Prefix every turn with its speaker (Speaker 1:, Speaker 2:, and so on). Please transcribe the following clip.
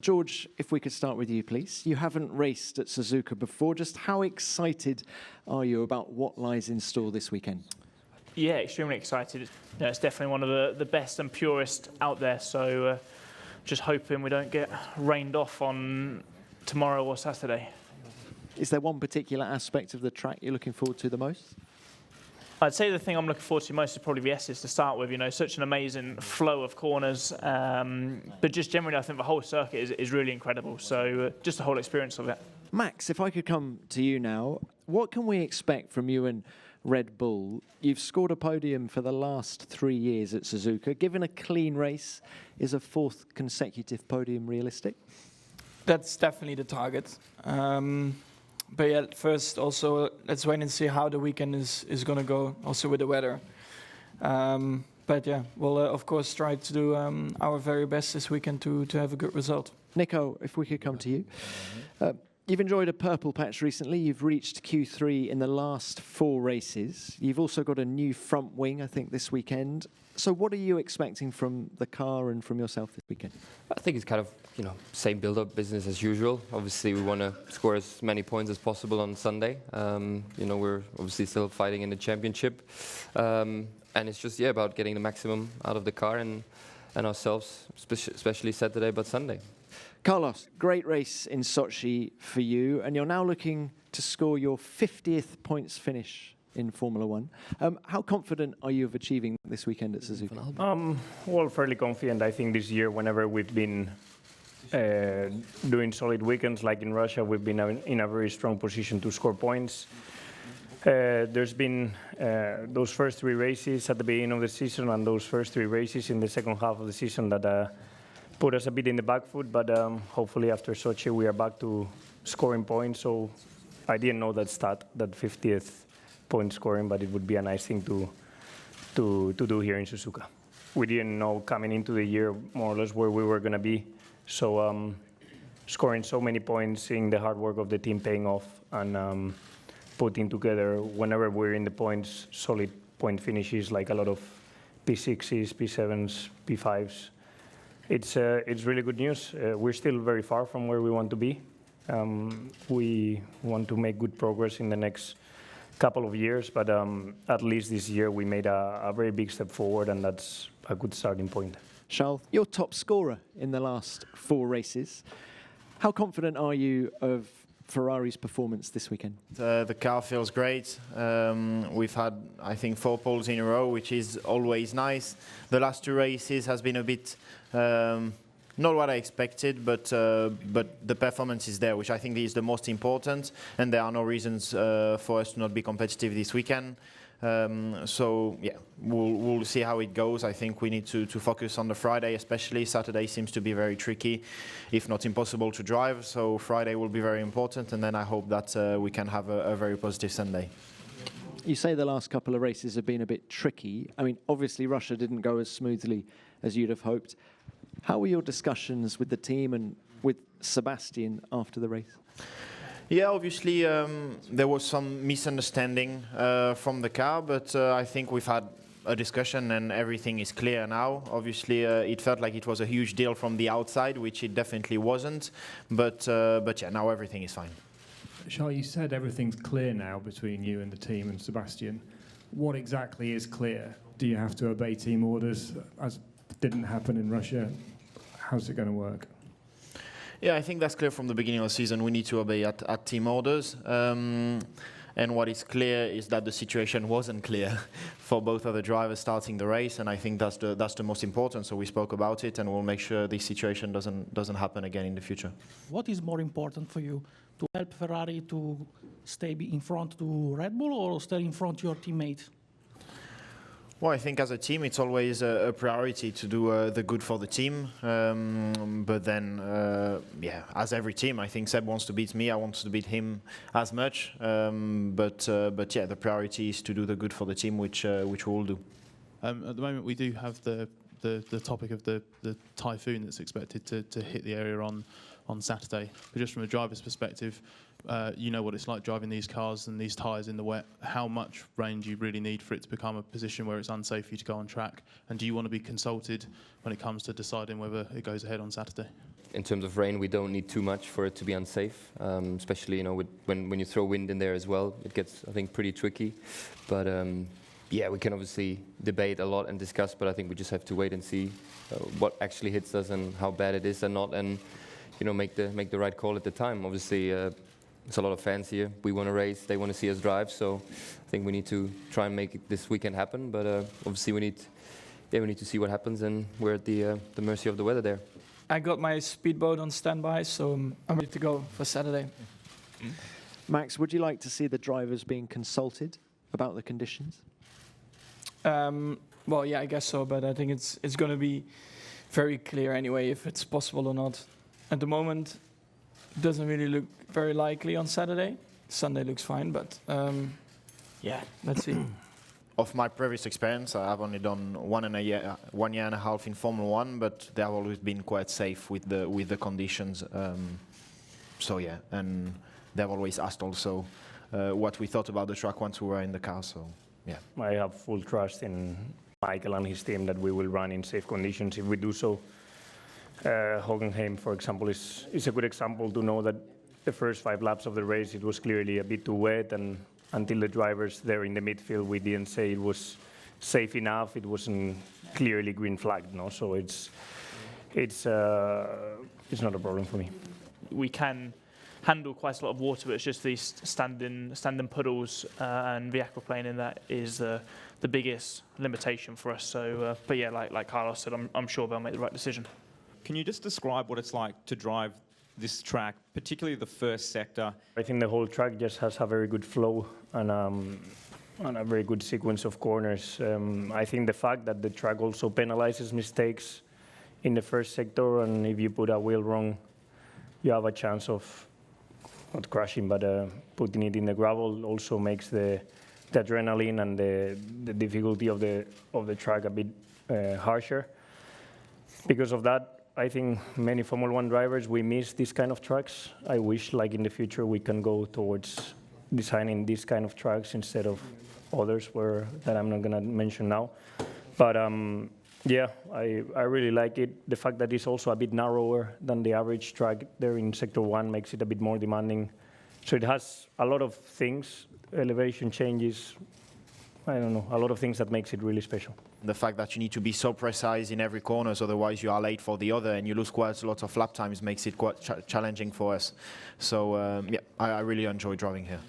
Speaker 1: George, if we could start with you, please. You haven't raced at Suzuka before. Just how excited are you about what lies in store this weekend?
Speaker 2: Yeah, extremely excited. Yeah, it's definitely one of the best and purest out there. So just hoping we don't get rained off on tomorrow or Saturday.
Speaker 1: Is there one particular aspect of the track you're looking forward to the most?
Speaker 2: I'd say the thing I'm looking forward to most is probably the S's to start with. You know, such an amazing flow of corners. But just generally, I think the whole circuit is really incredible. So just the whole experience of it.
Speaker 1: Max, if I could come to you now, what can we expect from you and Red Bull? You've scored a podium for the last 3 years at Suzuka. Given a clean race, is a 4th consecutive podium realistic?
Speaker 3: That's definitely the target. But yeah, first also let's wait and see how the weekend is going to go, also with the weather. But yeah, we'll of course try to do our very best this weekend to have a good result.
Speaker 1: Nico, if we could come to you. You've enjoyed a purple patch recently. You've reached Q3 in the last 4 races. You've also got a new front wing, I think, this weekend. So what are you expecting from the car and from yourself this weekend?
Speaker 4: I think it's kind of, same build-up, business as usual. Obviously, we want to score as many points as possible on Sunday. We're obviously still fighting in the championship. And it's just, about getting the maximum out of the car and ourselves, especially Saturday, but Sunday.
Speaker 1: Carlos, great race in Sochi for you, and you're now looking to score your 50th points finish in Formula One. How confident are you of achieving this weekend at Suzuka?
Speaker 5: Well, fairly confident. I think this year, whenever we've been doing solid weekends, like in Russia, we've been in a very strong position to score points. There's been those first 3 races at the beginning of the season and those first 3 races in the second half of the season that put us a bit in the back foot, but hopefully after Sochi we are back to scoring points. So I didn't know that stat, that 50th point scoring, but it would be a nice thing to do here in Suzuka. We didn't know coming into the year more or less where we were going to be. So scoring so many points, seeing the hard work of the team paying off, and putting together, whenever we're in the points, solid point finishes, like a lot of P6s, P7s, P5s. It's really good news. We're still very far from where we want to be. We want to make good progress in the next couple of years, but at least this year we made a very big step forward, and that's a good starting point.
Speaker 1: Charles, you're top scorer in the last 4 races. How confident are you of Ferrari's performance this weekend?
Speaker 6: The car feels great. We've had, I think, 4 poles in a row, which is always nice. The last 2 races has been a bit not what I expected, but the performance is there, which I think is the most important, and there are no reasons for us to not be competitive this weekend. We'll see how it goes. I think we need to focus on the Friday, especially. Saturday seems to be very tricky, if not impossible to drive. So Friday will be very important, and then I hope that we can have a very positive Sunday.
Speaker 1: You say the last couple of races have been a bit tricky. I mean, obviously Russia didn't go as smoothly as you'd have hoped. How were your discussions with the team and with Sebastian after the race?
Speaker 6: Yeah, obviously there was some misunderstanding from the car, but I think we've had a discussion and everything is clear now. Obviously it felt like it was a huge deal from the outside, which it definitely wasn't, but yeah, now everything is fine.
Speaker 7: Charles, you said everything's clear now between you and the team and Sebastian. What exactly is clear? Do you have to obey team orders, as didn't happen in Russia? How's it going to work?
Speaker 6: Yeah, I think that's clear from the beginning of the season. We need to obey at team orders. And what is clear is that the situation wasn't clear for both of the drivers starting the race, and I think that's the most important. So we spoke about it, and we'll make sure this situation doesn't happen again in the future.
Speaker 8: What is more important for you, to help Ferrari to stay in front to Red Bull, or stay in front your teammate?
Speaker 6: Well, I think as a team, it's always a priority to do the good for the team. But then, as every team, I think Seb wants to beat me. I want to beat him as much. But yeah, the priority is to do the good for the team, which we will do.
Speaker 9: At the moment, we do have the topic of the Typhoon that's expected to hit the area on Saturday. But just from a driver's perspective, you know what it's like driving these cars and these tyres in the wet. How much range you really need for it to become a position where it's unsafe for you to go on track? And do you want to be consulted when it comes to deciding whether it goes ahead on Saturday?
Speaker 4: in terms of rain, we don't need too much for it to be unsafe, especially when you throw wind in there as well. It gets, I think, pretty tricky. But yeah, we can obviously debate a lot and discuss, but I think we just have to wait and see what actually hits us and how bad it is and not, and make the right call at the time. Obviously, there's a lot of fans here. We want to race. They want to see us drive. So I think we need to try and make it this weekend happen. But obviously, we need to see what happens, and we're at the mercy of the weather there.
Speaker 3: I got my speedboat on standby, so I'm ready to go for Saturday.
Speaker 1: Max, would you like to see the drivers being consulted about the conditions?
Speaker 3: Well, yeah, I guess so, but I think it's going to be very clear anyway if it's possible or not. At the moment, it doesn't really look very likely on Saturday. Sunday looks fine, but yeah, let's see.
Speaker 6: Of my previous experience, I have only done 1 year and a half in Formula One, but they have always been quite safe with the conditions. So yeah, and they've always asked also what we thought about the track once we were in the car. So yeah,
Speaker 5: I have full trust in Michael and his team that we will run in safe conditions if we do so. Hockenheim, for example, is a good example to know that the first 5 laps of the race it was clearly a bit too wet, and until the drivers there in the midfield, we didn't say it was safe enough. It wasn't clearly green flagged, no. So it's not a problem for me.
Speaker 2: We can handle quite a lot of water, but it's just these standing puddles and the aquaplane in that is the biggest limitation for us. So, but yeah, like Carlos said, I'm sure they'll make the right decision.
Speaker 10: Can you just describe what it's like to drive this track, particularly the first sector?
Speaker 5: I think the whole track just has a very good flow and a very good sequence of corners. I think the fact that the track also penalizes mistakes in the first sector, and if you put a wheel wrong, you have a chance of not crashing, but putting it in the gravel also makes the adrenaline and the difficulty of the track a bit harsher. Because of that, I think many Formula One drivers, we miss these kind of tracks. I wish, like in the future, we can go towards designing these kind of tracks instead of others that I'm not going to mention now. But yeah, I really like it. The fact that it's also a bit narrower than the average track there in Sector 1 makes it a bit more demanding. So it has a lot of things, elevation changes, I don't know, a lot of things that makes it really special.
Speaker 6: The fact that you need to be so precise in every corner, so otherwise you are late for the other and you lose quite a lot of lap times, makes it quite challenging for us. So yeah, I really enjoy driving here.